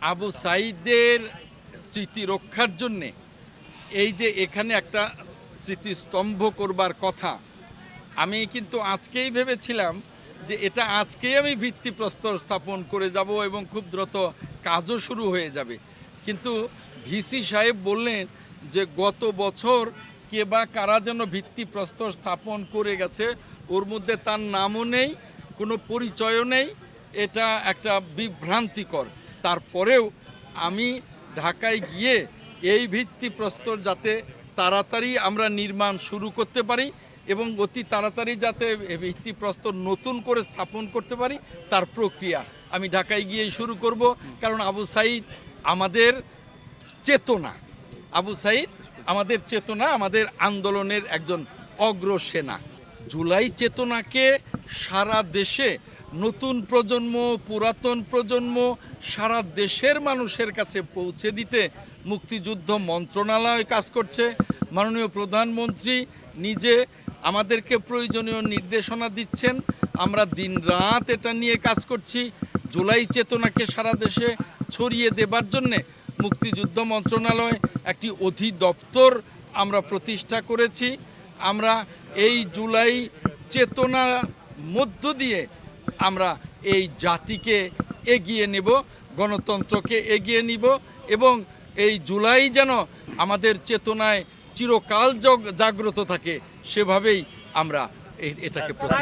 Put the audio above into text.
আবু সাঈদের স্মৃতি রক্ষার জন্যে এই যে এখানে একটা স্মৃতিস্তম্ভ করবার কথা, আমি কিন্তু আজকেই ভেবেছিলাম যে এটা আজকেই আমি ভিত্তিপ্রস্তর স্থাপন করে যাব এবং খুব দ্রুত কাজও শুরু হয়ে যাবে। কিন্তু ভিসি সাহেব বললেন যে গত বছর কে বা কারা যেন ভিত্তিপ্রস্তর স্থাপন করে গেছে, ওর মধ্যে তার নামও নেই, কোনো পরিচয়ও নেই। এটা একটা বিভ্রান্তিকর। তারপরেও আমি ঢাকায় গিয়ে এই ভিত্তিপ্রস্তর যাতে তাড়াতাড়ি আমরা নির্মাণ শুরু করতে পারি এবং অতি তাড়াতাড়ি যাতে ভিত্তিপ্রস্তর নতুন করে স্থাপন করতে পারি, তার প্রক্রিয়া আমি ঢাকায় গিয়েই শুরু করব। কারণ আবু সাঈদ আমাদের চেতনা, আবু সাঈদ আমাদের চেতনা, আমাদের আন্দোলনের একজন অগ্রসেনা। জুলাই চেতনাকে সারা দেশে নতুন প্রজন্ম, পুরাতন প্রজন্ম, সারা দেশের মানুষের কাছে পৌঁছে দিতে মুক্তিযুদ্ধ মন্ত্রণালয় কাজ করছে। মাননীয় প্রধানমন্ত্রী নিজে আমাদেরকে প্রয়োজনীয় নির্দেশনা দিচ্ছেন। আমরা দিনরাত এটা নিয়ে কাজ করছি। জুলাই চেতনাকে সারা দেশে ছড়িয়ে দেবার জন্যে মুক্তিযুদ্ধ মন্ত্রণালয় একটি অধিদপ্তর আমরা প্রতিষ্ঠা করেছি। আমরা এই জুলাই চেতনার মধ্য দিয়ে আমরা এই জাতিকে এগিয়ে নেব, গণতন্ত্রকে এগিয়ে নিব এবং এই জুলাই যেন আমাদের চেতনায় চিরকাল জাগ্রত থাকে, সেভাবেই আমরা এটাকে